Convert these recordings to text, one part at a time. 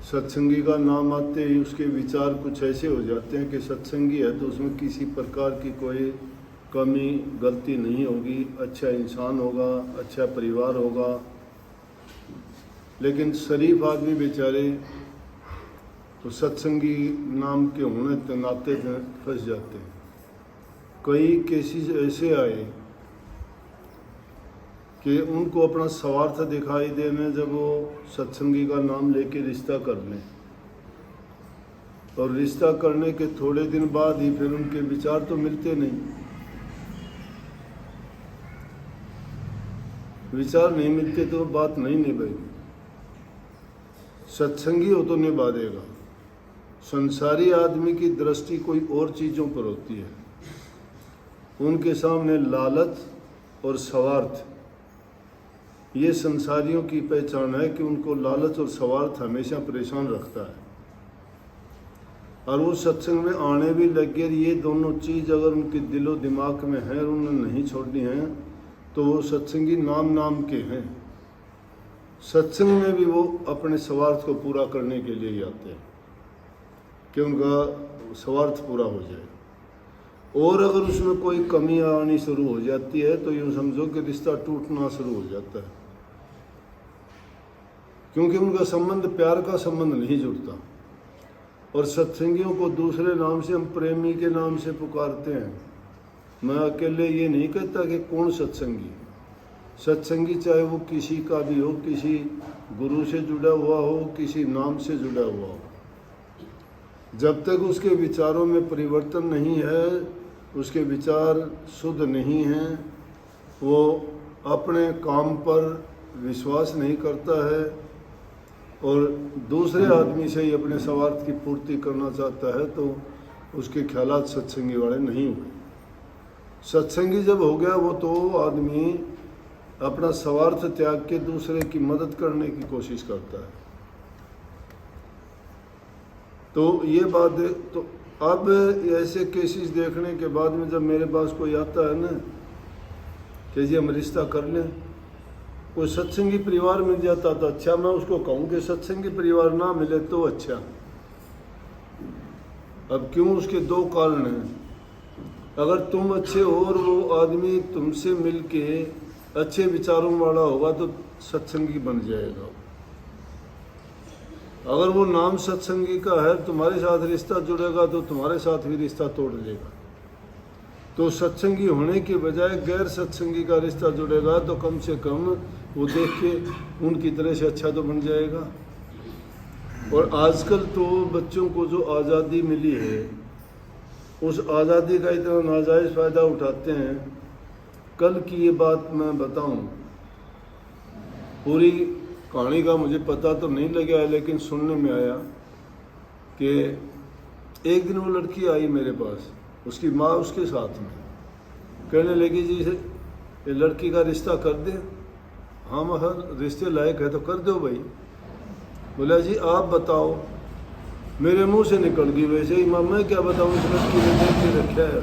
सत्संगी का नाम आते ही उसके विचार कुछ ऐसे हो जाते हैं कि सत्संगी है तो उसमें किसी प्रकार की कोई कमी गलती नहीं होगी, अच्छा इंसान होगा, अच्छा परिवार होगा। लेकिन शरीफ आदमी बेचारे तो सत्संगी नाम के होने के नाते फंस जाते हैं। कई केसेस ऐसे आए कि उनको अपना स्वार्थ दिखाई देने जब वो सत्संगी का नाम लेके रिश्ता कर लें, और रिश्ता करने के थोड़े दिन बाद ही फिर उनके विचार तो मिलते नहीं, विचार नहीं मिलते तो बात नहीं निभाएगी। सत्संगी हो तो निभा देगा। संसारी आदमी की दृष्टि कोई और चीज़ों पर होती है, उनके सामने लालच और स्वार्थ, ये संसारियों की पहचान है कि उनको लालच और स्वार्थ हमेशा परेशान रखता है। और वो सत्संग में आने भी लग गए, ये दोनों चीज़ अगर उनके दिलो दिमाग में है और उन्होंने नहीं छोड़नी है तो वो सत्संगी नाम नाम के हैं। सत्संग में भी वो अपने स्वार्थ को पूरा करने के लिए ही आते हैं कि उनका स्वार्थ पूरा हो जाए। और अगर उसमें कोई कमी आनी शुरू हो जाती है तो यूँ समझो कि रिश्ता टूटना शुरू हो जाता है, क्योंकि उनका संबंध प्यार का संबंध नहीं जुड़ता। और सत्संगियों को दूसरे नाम से हम प्रेमी के नाम से पुकारते हैं। मैं अकेले ये नहीं कहता कि कौन सत्संगी, सत्संगी चाहे वो किसी का भी हो, किसी गुरु से जुड़ा हुआ हो, किसी नाम से जुड़ा हुआ हो, जब तक उसके विचारों में परिवर्तन नहीं है, उसके विचार शुद्ध नहीं हैं, वो अपने काम पर विश्वास नहीं करता है और दूसरे आदमी से ही अपने स्वार्थ की पूर्ति करना चाहता है, तो उसके ख्यालात सत्संगी वाले नहीं हुए। सत्संगी जब हो गया वो तो आदमी अपना स्वार्थ त्याग के दूसरे की मदद करने की कोशिश करता है। तो ये बात तो अब ऐसे केसेस देखने के बाद में जब मेरे पास कोई आता है ना कि जी हम रिश्ता कर लें, कोई सत्संगी परिवार मिल जाता तो अच्छा, मैं उसको कहूँ कि सत्संगी परिवार ना मिले तो अच्छा। अब क्यों? उसके दो कारण हैं। अगर तुम अच्छे हो और वो आदमी तुमसे मिलके अच्छे विचारों वाला होगा तो सत्संगी बन जाएगा। अगर वो नाम सत्संगी का है, तुम्हारे साथ रिश्ता जुड़ेगा तो तुम्हारे साथ भी रिश्ता तोड़ लेगा। तो सत्संगी होने के बजाय गैर सत्संगी का रिश्ता जुड़ेगा तो कम से कम वो देख के उनकी तरह से अच्छा तो बन जाएगा। और आजकल तो बच्चों को जो आज़ादी मिली है, उस आज़ादी का इतना नाजायज़ फ़ायदा उठाते हैं। कल की ये बात मैं बताऊं, पूरी कहानी का मुझे पता तो नहीं लगा है, लेकिन सुनने में आया कि एक दिन वो लड़की आई मेरे पास, उसकी माँ उसके साथ में, कहने लगी जी ये लड़की का रिश्ता कर दें। हाँ मगर रिश्ते लायक है तो कर दो भाई। बोला जी आप बताओ। मेरे मुंह से निकल गई वैसे ही, माँ मैं क्या बताऊँ, इस लड़की ने देख के रखा है।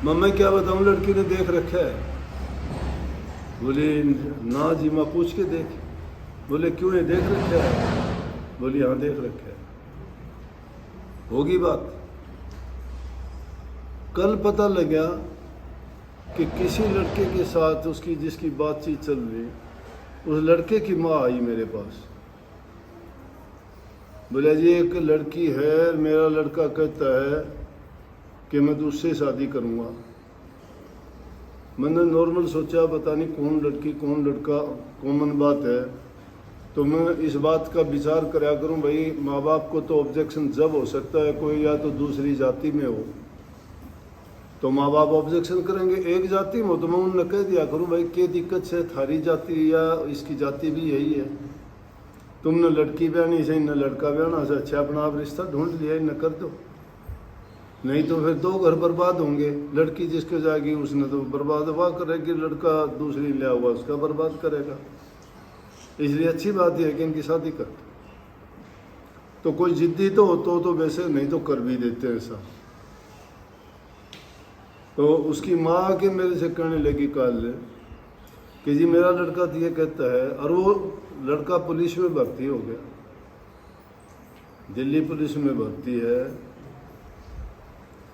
माँ मैं क्या बताऊँ, लड़की ने देख रखा है। बोले ना जी माँ पूछ के देख। बोले क्यों ये देख रखा है? बोली हाँ देख रखा है। होगी बात। कल पता लगा कि किसी लड़के के साथ उसकी जिसकी बातचीत चल रही, उस लड़के की माँ आई मेरे पास। बोला जी एक लड़की है, मेरा लड़का कहता है कि मैं तो उससे शादी करूँगा। मैंने नॉर्मल सोचा पता नहीं कौन लड़की कौन लड़का, कॉमन बात है, तो मैं इस बात का विचार कराया करूं। भाई माँ बाप को तो ऑब्जेक्शन जब हो सकता है कोई या तो दूसरी जाति में हो तो माँ बाप ऑब्जेक्शन करेंगे, एक जाति में हो तो मैं उन्हें कह दिया करूं भाई क्या दिक्कत है, थारी जाति या इसकी जाति भी यही है, तुमने लड़की ब्यानी से न लड़का ब्याना से अच्छा अपना आप रिश्ता ढूंढ लिया, न कर दो, नहीं तो फिर दो घर बर्बाद होंगे। लड़की जिसके जाएगी उसने तो बर्बाद हुआ करेगी, लड़का दूसरी लिया हुआ उसका बर्बाद करेगा। इसलिए अच्छी बात यह है कि इनकी शादी कर। तो कोई जिद्दी तो हो तो वैसे, नहीं तो कर भी देते हैं ऐसा। तो उसकी माँ के मेरे से कहने लगी कल कि जी मेरा लड़का तो ये कहता है, और वो लड़का पुलिस में भर्ती हो गया, दिल्ली पुलिस में भर्ती है,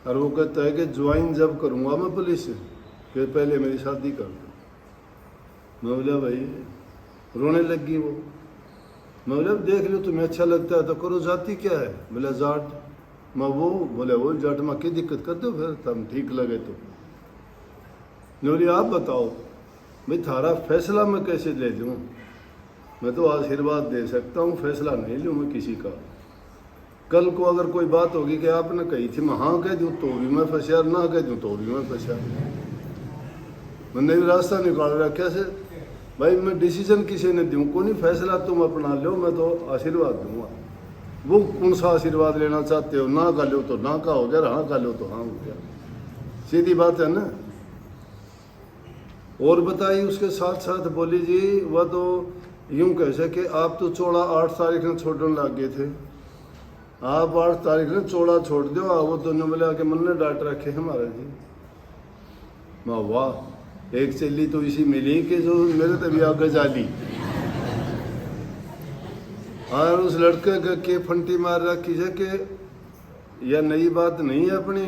और वो कहता है कि ज्वाइन जब करूँगा मैं पुलिस से, फिर पहले मेरी शादी कर दो। मैं बोला भाई, रोने लगी वो। मैं बोला देख लो तुम्हें अच्छा लगता है तो करो, जाति क्या है? बोला जाट। मैं वो बोले वो जाट में की दिक्कत कर दो, फिर तुम ठीक लगे तो। मैं बोली आप बताओ भाई, थारा फैसला मैं कैसे ले लूँ? मैं तो आशीर्वाद दे सकता हूँ, फैसला नहीं लूँ मैं किसी का। कल को अगर कोई बात होगी कि आपने कही थी, मैं हाँ कह दूँ तो भी मैं फंसा, ना कह दूँ तो भी मैं फंसा। मैंने भी रास्ता निकाल रहा कैसे भाई, मैं डिसीजन किसी ने दूँ को नहीं, फैसला तुम अपना लो, मैं तो आशीर्वाद दूंगा। वो कौन सा आशीर्वाद लेना चाहते हो? ना का लो तो ना का हो गया, हाँ का लो तो हाँ हो गया, सीधी बात है ना। और बताइए उसके साथ साथ बोली जी, वह तो यूं कैसे कि आप तो चौड़ा 8 तारीख में छोड़ने लग गए थे, आप 8 तारीख में चौड़ा छोड़ दो। वो दोनों मिला के मन ने डांट रखे हैं महाराज जी। माँ वाह, एक चली तो इसी मिली कि जो मेरे तभी आगे जाली, और उस लड़के के फंटी मार रखी है कि यह नई बात नहीं है अपनी,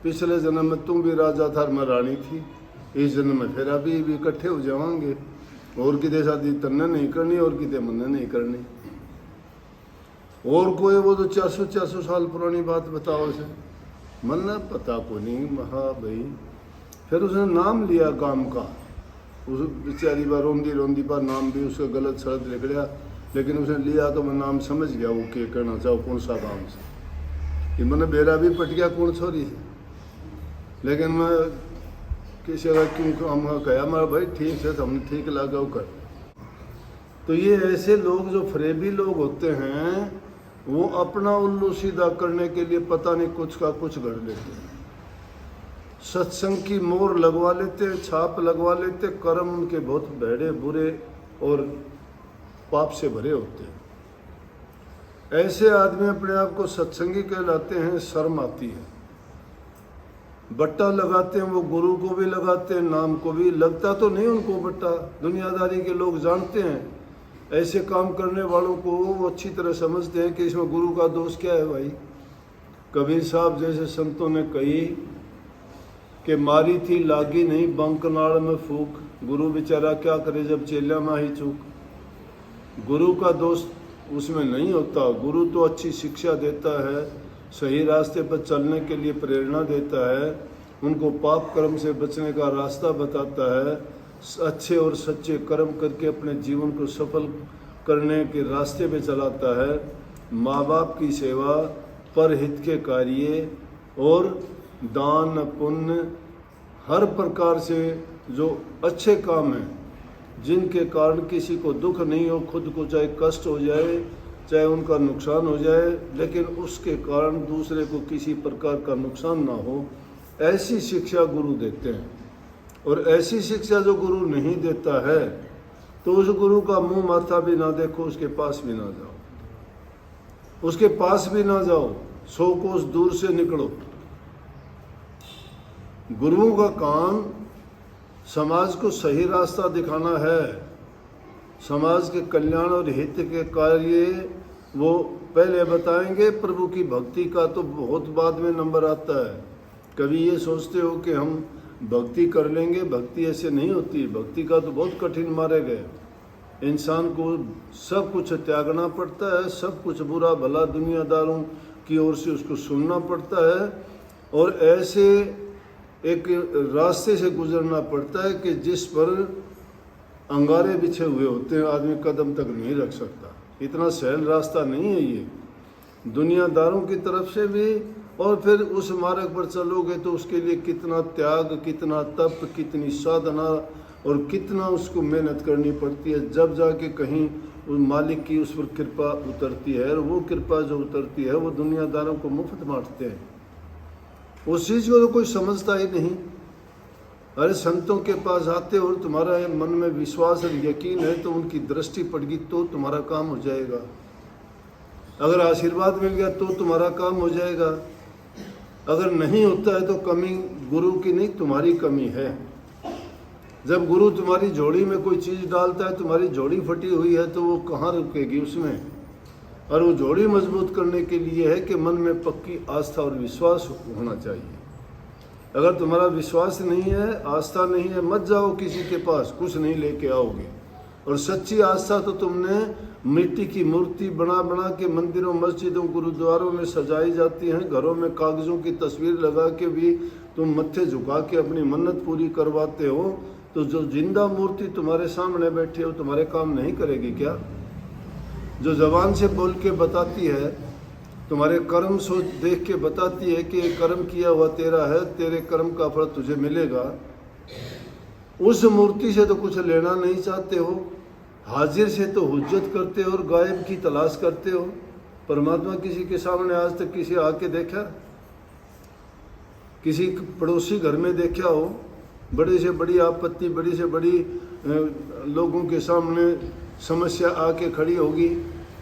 पिछले जन्म में तुम भी राजा था मैं रानी थी, इस जन्म में फिर अभी भी इकट्ठे हो जाएंगे, और कितने शादी तन्ने नहीं करनी और कितने मन्ने नहीं करनी। और कोई वो तो 400 साल पुरानी बात बताओ उसे, मन ना पता को नहीं। महा भाई फिर उसने नाम लिया गांव का, उस बेचारी बार रोंदी रोंदी पर नाम भी उसका गलत शब्द निकला, लेकिन उसने लिया तो मैं नाम समझ गया वो क्या करना चाहो, कौन सा गाँव से। ये मैंने बेरा भी पट गया कौन छोरी से, लेकिन मैं किसी अगर क्यों काम कहा, मेरा भाई ठीक है हमने ठीक लगा कर। तो ये ऐसे लोग जो फरेबी लोग होते हैं, वो अपना उल्लू सीधा करने के लिए पता नहीं कुछ का कुछ कर लेते हैं। सत्संग की मोहर लगवा लेते, छाप लगवा लेते, कर्म उनके बहुत बड़े बुरे और पाप से भरे होते हैं। ऐसे आदमी अपने आप को सत्संगी कहलाते हैं, शर्म आती है। बट्टा लगाते हैं, वो गुरु को भी लगाते हैं, नाम को भी लगता तो नहीं उनको बट्टा, दुनियादारी के लोग जानते हैं। ऐसे काम करने वालों को वो अच्छी तरह समझते हैं कि इसमें गुरु का दोष क्या है भाई। कबीर साहब जैसे संतों ने कही कि मारी थी लागी नहीं बंकनाड़ में फूक, गुरु बेचारा क्या करे जब चेला में ही चूक। गुरु का दोष उसमें नहीं होता, गुरु तो अच्छी शिक्षा देता है, सही रास्ते पर चलने के लिए प्रेरणा देता है, उनको पाप कर्म से बचने का रास्ता बताता है, अच्छे और सच्चे कर्म करके अपने जीवन को सफल करने के रास्ते पे चलाता है। माँ बाप की सेवा, परहित के कार्य और दान पुण्य, हर प्रकार से जो अच्छे काम हैं जिनके कारण किसी को दुख नहीं हो, खुद को चाहे कष्ट हो जाए, चाहे उनका नुकसान हो जाए, लेकिन उसके कारण दूसरे को किसी प्रकार का नुकसान ना हो, ऐसी शिक्षा गुरु देते हैं। और ऐसी शिक्षा जो गुरु नहीं देता है तो उस गुरु का मुंह माथा भी ना देखो, उसके पास भी ना जाओ, उसके पास भी ना जाओ, 100 कोस दूर से निकलो। गुरुओं का काम समाज को सही रास्ता दिखाना है, समाज के कल्याण और हित के कार्य वो पहले बताएंगे। प्रभु की भक्ति का तो बहुत बाद में नंबर आता है। कभी ये सोचते हो कि हम भक्ति कर लेंगे, भक्ति ऐसे नहीं होती। भक्ति का तो बहुत कठिन मारे गए। इंसान को सब कुछ त्यागना पड़ता है, सब कुछ बुरा भला दुनियादारों की ओर से उसको सुनना पड़ता है, और ऐसे एक रास्ते से गुजरना पड़ता है कि जिस पर अंगारे बिछे हुए होते हैं, आदमी कदम तक नहीं रख सकता। इतना सहल रास्ता नहीं है ये दुनियादारों की तरफ से भी। और फिर उस मार्ग पर चलोगे तो उसके लिए कितना त्याग, कितना तप, कितनी साधना और कितना उसको मेहनत करनी पड़ती है, जब जाके कहीं उस मालिक की उस पर कृपा उतरती है। और वो कृपा जो उतरती है वो दुनियादारों को मुफ्त बांटते हैं, उस चीज़ को तो कोई समझता ही नहीं। अरे संतों के पास आते हो और तुम्हारा मन में विश्वास और यकीन है तो उनकी दृष्टि पड़गी तो तुम्हारा काम हो जाएगा। अगर आशीर्वाद मिल गया तो तुम्हारा काम हो जाएगा। अगर नहीं होता है तो कमी गुरु की नहीं, तुम्हारी कमी है। जब गुरु तुम्हारी झोली में कोई चीज़ डालता है, तुम्हारी झोली फटी हुई है तो वो कहाँ रुकेगी उसमें। और वो झोली मजबूत करने के लिए है कि मन में पक्की आस्था और विश्वास होना चाहिए। अगर तुम्हारा विश्वास नहीं है, आस्था नहीं है, मत जाओ किसी के पास, कुछ नहीं लेके आओगे। और सच्ची आस्था तो तुमने मिट्टी की मूर्ति बना बना के मंदिरों, मस्जिदों, गुरुद्वारों में सजाई जाती हैं। घरों में कागज़ों की तस्वीर लगा के भी तुम मत्थे झुका के अपनी मन्नत पूरी करवाते हो। तो जो जिंदा मूर्ति तुम्हारे सामने बैठी हो तुम्हारे काम नहीं करेगी क्या? जो जबान से बोल के बताती है, तुम्हारे कर्म सोच देख के बताती है कि ये कर्म किया हुआ तेरा है, तेरे कर्म का फल तुझे मिलेगा, उस मूर्ति से तो कुछ लेना नहीं चाहते हो। हाजिर से तो हुज्जत करते हो और गायब की तलाश करते हो। परमात्मा किसी के सामने आज तक किसी आके देखा? किसी पड़ोसी घर में देखा हो? बड़ी से बड़ी आपत्ति, बड़ी से बड़ी लोगों के सामने समस्या आके खड़ी होगी,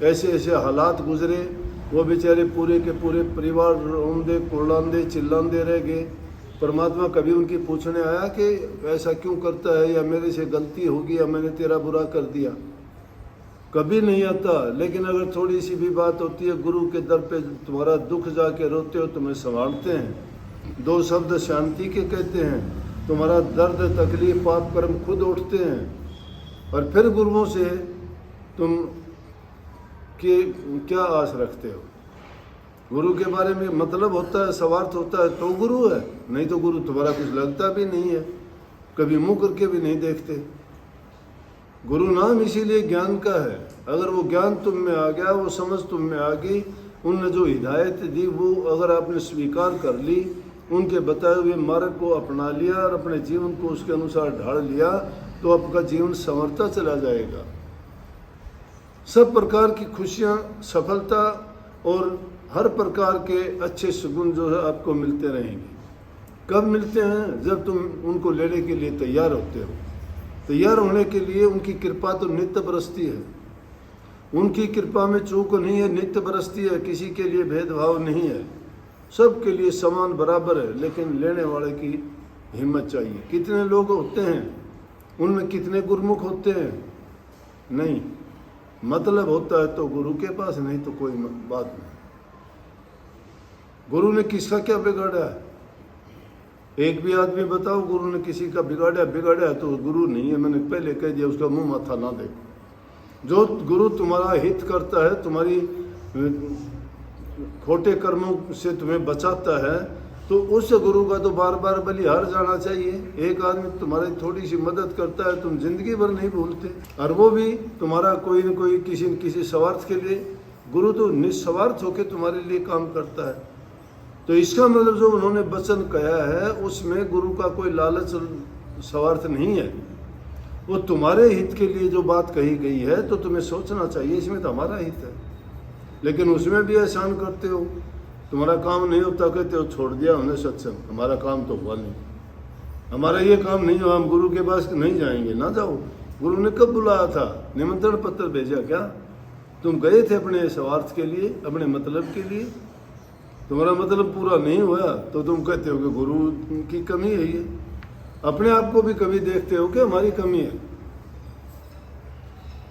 ऐसे ऐसे हालात गुजरे, वो बेचारे पूरे के पूरे परिवार रोंदे कुर्लांदे चिल्लांदे रह गए। परमात्मा कभी उनकी पूछने आया कि ऐसा क्यों करता है, या मेरे से गलती होगी, या मैंने तेरा बुरा कर दिया? कभी नहीं आता। लेकिन अगर थोड़ी सी भी बात होती है, गुरु के दर पे तुम्हारा दुख जाके रोते हो, तुम्हें संभालते हैं। 2 शब्द शांति के कहते हैं, तुम्हारा दर्द तकलीफ पाप कर्म खुद उठते हैं। और फिर गुरुओं से तुम के क्या आस रखते हो? गुरु के बारे में मतलब होता है, स्वार्थ होता है तो गुरु है, नहीं तो गुरु तुम्हारा कुछ लगता भी नहीं है, कभी मुंह करके भी नहीं देखते। गुरु नाम इसीलिए ज्ञान का है। अगर वो ज्ञान तुम में आ गया, वो समझ तुम में आ गई, उनने जो हिदायत दी वो अगर आपने स्वीकार कर ली, उनके बताए हुए मार्ग को अपना लिया और अपने जीवन को उसके अनुसार ढाल लिया, तो आपका जीवन संवरता चला जाएगा। सब प्रकार की खुशियाँ, सफलता और हर प्रकार के अच्छे सुगुन जो है आपको मिलते रहेंगे। कब मिलते हैं? जब तुम उनको लेने के लिए तैयार होते हो। तैयार होने के लिए उनकी कृपा तो नित्य बरसती है। उनकी कृपा में चूक नहीं है, नित्य बरसती है। किसी के लिए भेदभाव नहीं है, सब के लिए समान बराबर है। लेकिन लेने वाले की हिम्मत चाहिए। कितने लोग होते हैं, उनमें कितने गुरुमुख होते हैं? नहीं, मतलब होता है तो गुरु के पास, नहीं तो कोई बात नहीं। गुरु ने किसका क्या बिगाड़ा है? एक भी आदमी बताओ गुरु ने किसी का बिगाड़ा है तो गुरु नहीं है। मैंने पहले कह दिया, उसका मुंह माथा ना देखो। जो गुरु तुम्हारा हित करता है, तुम्हारी खोटे कर्मों से तुम्हें बचाता है, तो उस गुरु का तो बार बार बलिहार जाना चाहिए। एक आदमी तुम्हारी थोड़ी सी मदद करता है, तुम जिंदगी भर नहीं भूलते, और वो भी तुम्हारा कोई न कोई किसी न किसी स्वार्थ के लिए। गुरु तो निस्वार्थ होकर तुम्हारे लिए काम करता है। तो इसका मतलब जो उन्होंने वचन कहा है उसमें गुरु का कोई लालच स्वार्थ नहीं है। वो तुम्हारे हित के लिए जो बात कही गई है, तो तुम्हें सोचना चाहिए इसमें तो हमारा हित है। लेकिन उसमें भी एहसान करते हो। तुम्हारा काम नहीं होता, कहते हो छोड़ दिया हमने सत्संग, हमारा काम तो हुआ नहीं, हमारा ये काम नहीं हुआ, हम गुरु के पास नहीं जाएंगे। ना जाओ। गुरु ने कब बुलाया था? निमंत्रण पत्र भेजा क्या? तुम गए थे अपने स्वार्थ के लिए, अपने मतलब के लिए। तुम्हारा मतलब पूरा नहीं हुआ तो तुम कहते हो कि गुरु की कमी है। ये अपने आप को भी कभी देखते हो कि हमारी कमी है?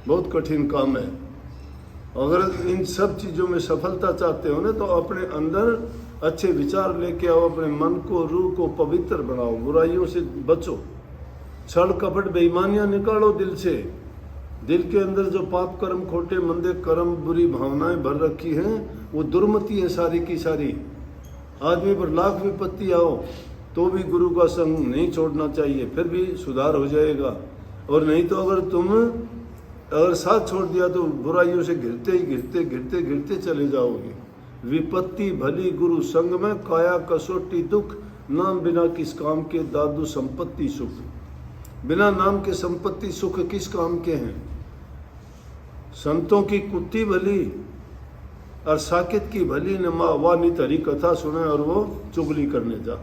बहुत कठिन काम है। अगर इन सब चीज़ों में सफलता चाहते हो ना, तो अपने अंदर अच्छे विचार लेके आओ, अपने मन को, रूह को पवित्र बनाओ, बुराइयों से बचो, छल कपट बेईमानियां निकालो दिल से। दिल के अंदर जो पाप कर्म, खोटे मंदे कर्म, बुरी भावनाएं भर रखी हैं, वो दुर्मति है सारी की सारी। आदमी पर लाख विपत्ति आओ तो भी गुरु का संग नहीं छोड़ना चाहिए, फिर भी सुधार हो जाएगा। और नहीं तो अगर साथ छोड़ दिया तो बुराइयों से गिरते चले जाओगे। विपत्ति भली गुरु संग में, काया कसोटी दुख, नाम बिना किस काम के, दादू संपत्ति सुख। बिना नाम के संपत्ति सुख किस काम के हैं? संतों की कुत्ती भली और साकित की भली न माँ वानी तरी कथा सुने और वो चुगली करने जा।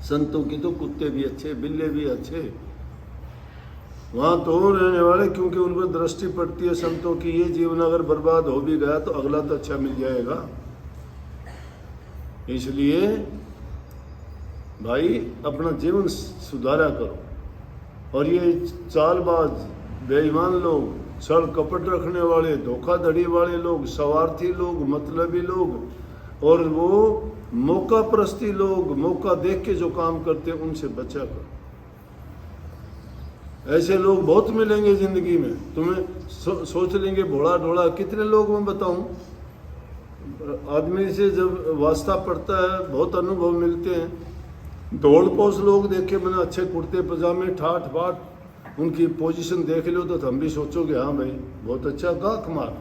संतों की तो कुत्ते भी अच्छे, बिल्ले भी अच्छे, वहाँ तो रहने वाले, क्योंकि उन पर दृष्टि पड़ती है संतों की, ये जीवन अगर बर्बाद हो भी गया तो अगला तो अच्छा मिल जाएगा। इसलिए भाई अपना जीवन सुधारा करो। और ये चालबाज, बेईमान लोग, छल कपट रखने वाले, धोखाधड़ी वाले लोग, स्वार्थी लोग, मतलबी लोग और वो मौका परस्ती लोग, मौका देख के जो काम करते हैं, उनसे बचा कर। ऐसे लोग बहुत मिलेंगे जिंदगी में। तुम्हें सोच लेंगे भोला ढोला, कितने लोग मैं बताऊं। आदमी से जब वास्ता पड़ता है बहुत अनुभव मिलते हैं। दौड़ पोस लोग देखे मैंने, अच्छे कुर्ते पजामे, ठाठ बाट, उनकी पोजीशन देख लो तो हम भी सोचोगे हाँ भाई बहुत अच्छा। गाहक मार,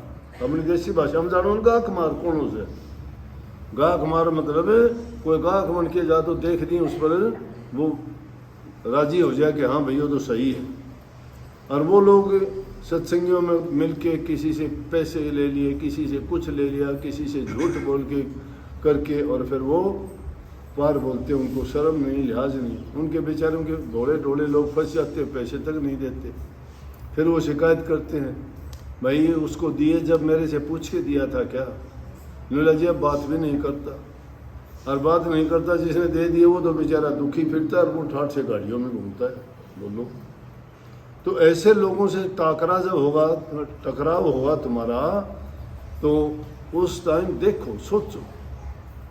अपनी देसी भाषा में जानो, गाहक मार कौन उसे। गाहक मार मतलब कोई गाहक बन के जा तो देख दी उस पर वो राजी हो जाए कि हाँ भाई वो तो सही है। और वो लोग सत्संगियों में मिलके किसी से पैसे ले लिए, किसी से कुछ ले लिया, किसी से झूठ बोल के करके, और फिर वो पार बोलते, उनको शर्म नहीं, लिहाज नहीं। उनके बेचारों के भोले ढोले लोग फंस जाते, पैसे तक नहीं देते। फिर वो शिकायत करते हैं, भाई उसको दिए जब मेरे से पूछ के दिया था क्या। नीला जी अब बात भी नहीं करता, और बात नहीं करता जिसने दे दिए वो तो बेचारा दुखी फिरता है और वो ठाठ से गाड़ियों में घूमता है। बोलो, तो ऐसे लोगों से टकराव जब होगा, टकराव होगा तुम्हारा, तो उस टाइम देखो, सोचो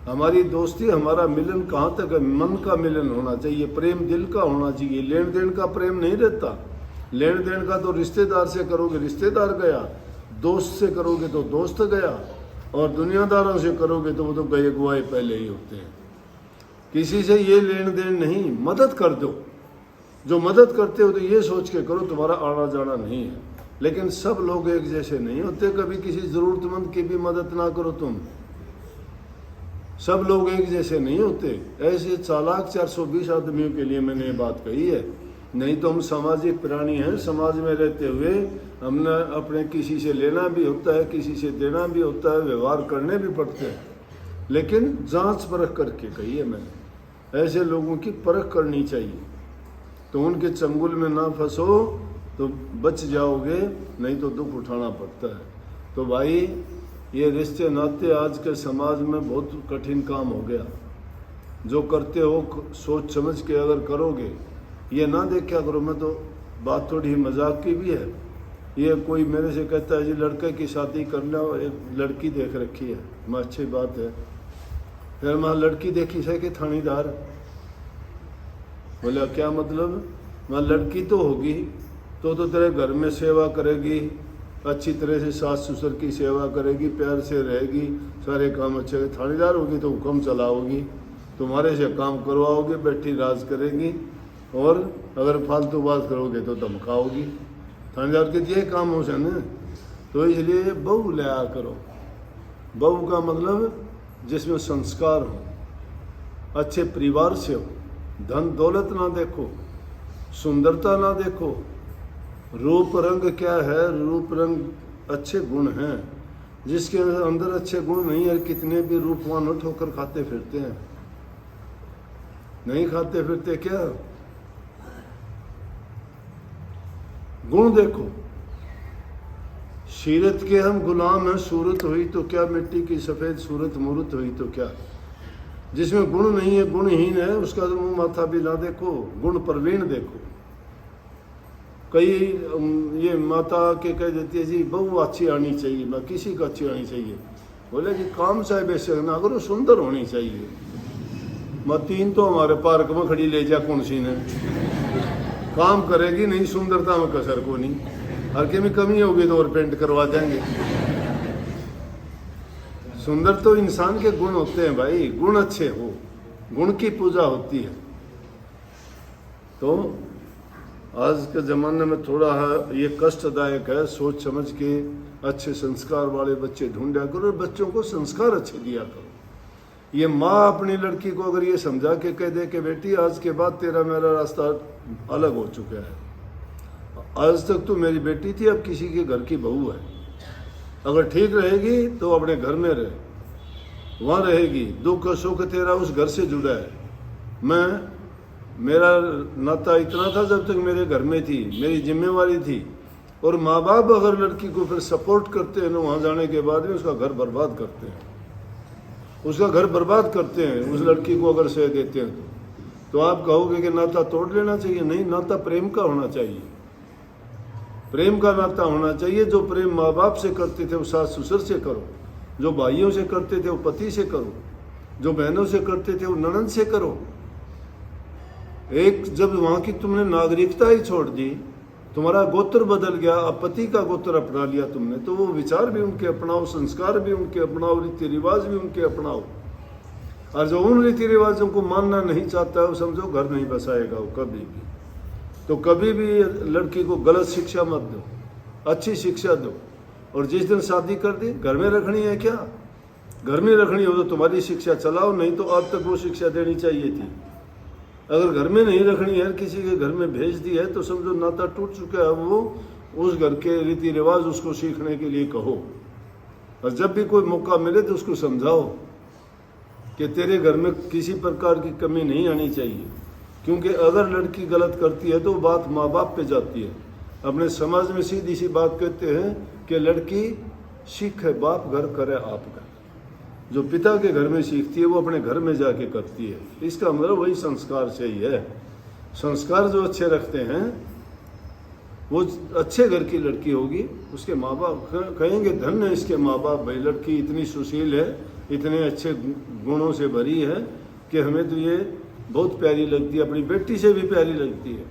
हमारी दोस्ती, हमारा मिलन कहाँ तक है। मन का मिलन होना चाहिए, प्रेम दिल का होना चाहिए। लेन देन का प्रेम नहीं रहता। लेन देन का तो रिश्तेदार से करोगे रिश्तेदार गया, दोस्त से करोगे तो दोस्त गया, और दुनियादारों से करोगे तो वो तो गए गुआए पहले ही होते हैं। किसी से ये लेन देन नहीं, मदद कर दो। जो मदद करते हो तो ये सोच के करो तुम्हारा आना जाना नहीं है। लेकिन सब लोग एक जैसे नहीं होते, कभी किसी ज़रूरतमंद की भी मदद ना करो तुम। सब लोग एक जैसे नहीं होते। ऐसे चालाक 420 आदमियों के लिए मैंने ये बात कही है। नहीं तो हम सामाजिक प्राणी हैं, समाज में रहते हुए हमने अपने किसी से लेना भी होता है, किसी से देना भी होता है, व्यवहार करने भी पड़ते हैं। लेकिन जांच परख करके कही है मैंने, ऐसे लोगों की परख करनी चाहिए। तो उनके चंगुल में ना फंसो तो बच जाओगे, नहीं तो दुख उठाना पड़ता है। तो भाई ये रिश्ते नाते आज के समाज में बहुत कठिन काम हो गया। जो करते हो सोच समझ के अगर करोगे, ये ना देखा करो। मैं तो बात थोड़ी मजाक की भी है। ये कोई मेरे से कहता है जी लड़के की शादी करना, एक लड़की देख रखी है, मैं अच्छी बात है। फिर मैं लड़की देखी है कि थानेदार, बोला क्या मतलब। मैं लड़की तो होगी तो तेरे घर में सेवा करेगी, अच्छी तरह से सास ससुर की सेवा करेगी, प्यार से रहेगी, सारे काम अच्छे। थानेदार होगी तो हुक्म चलाओगी, तुम्हारे से काम करवाओगे, बैठी राज करेगी, और अगर फालतू बात करोगे तो धमकाओगी। थानेदार के ये काम हो सके ना। तो इसलिए बहू लाया करो। बहू का मतलब जिसमें संस्कार हो, अच्छे परिवार से हो, धन दौलत ना देखो, सुंदरता ना देखो, रूप रंग क्या है, रूप रंग अच्छे गुण हैं। जिसके अंदर अच्छे गुण नहीं है, कितने भी रूपवान हो ठोकर खाते फिरते हैं। नहीं खाते फिरते क्या? गुण देखो। सीरत के हम गुलाम हैं, सूरत हुई तो क्या, मिट्टी की सफेद सूरत मूरत हुई तो क्या। जिसमें गुण नहीं है, गुणहीन है, उसका तो मुंह माथा भी ना देखो, गुण प्रवीण देखो। कई ये माता के कह देती है जी बहू अच्छी आनी चाहिए, मैं किसी को अच्छी आनी चाहिए। बोले कि काम चाहे बेशक ना करो, सुंदर होनी चाहिए। मैं 3 तो हमारे पार्क में खड़ी ले जा, कौन सी ने काम करेगी नहीं, सुंदरता में कसर को नहीं। हल्के में कमी होगी तो और पेंट करवा देंगे। सुंदर तो इंसान के गुण होते हैं भाई, गुण अच्छे हो, गुण की पूजा होती है। तो आज के ज़माने में थोड़ा है ये कष्टदायक है। सोच समझ के अच्छे संस्कार वाले बच्चे ढूंढा करो और बच्चों को संस्कार अच्छे दिया करो। ये माँ अपनी लड़की को अगर ये समझा के कह दे कि बेटी आज के बाद तेरा मेरा रास्ता अलग हो चुका है, आज तक तू मेरी बेटी थी, अब किसी के घर की बहू है। अगर ठीक रहेगी तो अपने घर में रहे, वहाँ रहेगी। दुख सुख तेरा उस घर से जुड़ा है। मेरा नाता इतना था जब तक मेरे घर में थी, मेरी जिम्मेवारी थी। और माँ बाप अगर लड़की को फिर सपोर्ट करते हैं ना, वहाँ जाने के बाद में उसका घर बर्बाद करते हैं, उसका घर बर्बाद करते हैं। उस लड़की को अगर सह देते हैं तो आप कहोगे कि नाता तोड़ लेना चाहिए। नहीं, नाता प्रेम का होना चाहिए, प्रेम का नाता होना चाहिए। जो प्रेम माँ बाप से करते थे वो सास ससुर से करो, जो भाइयों से करते थे वो पति से करो, जो बहनों से करते थे वो ननद से करो। एक जब वहां की तुमने नागरिकता ही छोड़ दी, तुम्हारा गोत्र बदल गया, अब पति का गोत्र अपना लिया तुमने, तो वो विचार भी उनके अपनाओ, संस्कार भी उनके अपनाओ, रीति रिवाज भी उनके अपनाओ। और जो उन रीति रिवाजों को मानना नहीं चाहता है वो समझो घर नहीं बसाएगा वो कभी भी। तो कभी भी लड़की को गलत शिक्षा मत दो, अच्छी शिक्षा दो। और जिस दिन शादी कर दी, घर में रखनी है क्या? घर में रखनी हो तो तुम्हारी शिक्षा चलाओ, नहीं तो अब तक वो शिक्षा देनी चाहिए थी। अगर घर में नहीं रखनी है, किसी के घर में भेज दी है, तो समझो नाता टूट चुका है। वो उस घर के रीति रिवाज उसको सीखने के लिए कहो, और जब भी कोई मौका मिले तो उसको समझाओ कि तेरे घर में किसी प्रकार की कमी नहीं आनी चाहिए। क्योंकि अगर लड़की गलत करती है तो बात माँ बाप पे जाती है। अपने समाज में सीधी सी बात कहते हैं कि लड़की सीखे बाप घर करे आप घर। जो पिता के घर में सीखती है वो अपने घर में जाके करती है। इसका मतलब वही संस्कार सही है। संस्कार जो अच्छे रखते हैं वो अच्छे घर की लड़की होगी। उसके माँ बाप कहेंगे धन्य है इसके माँ बाप, भाई लड़की इतनी सुशील है, इतने अच्छे गुणों से भरी है कि हमें तो ये बहुत प्यारी लगती है, अपनी बेटी से भी प्यारी लगती है।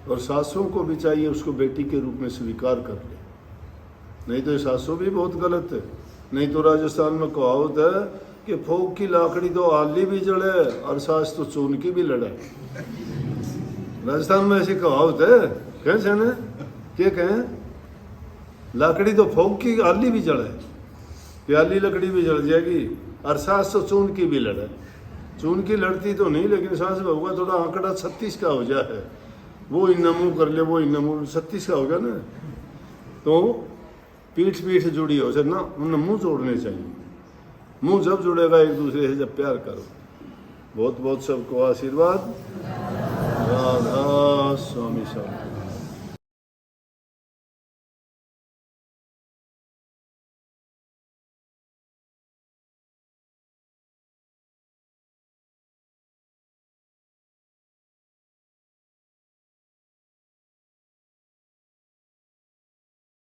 और सासों को भी चाहिए उसको बेटी के रूप में स्वीकार कर ले, नहीं तो सासों भी बहुत गलत है। नहीं तो राजस्थान में कहावत है कि फोक की लाकड़ी तो आली भी जड़े और सास तो चून की भी लड़े। राजस्थान में ऐसी कहावत है, कैसे ना क्या कहें, लाकड़ी तो फोक की आली भी जड़े, प्याली लकड़ी भी जल जाएगी, और सास तो चून की भी लड़े। चून की लड़ती तो नहीं, लेकिन सास होगा थोड़ा आंकड़ा 36 का हो जाए, वो इन्ना मुँह कर ले, वो इन्ना मुँह 36 का होगा ना, तो पीठ जुड़ी हो सर ना, उन्हें मुंह जोड़ने चाहिए। मुंह जब जुड़ेगा एक दूसरे से जब प्यार करो। बहुत बहुत सबको आशीर्वाद। राधा स्वामी स्वामी।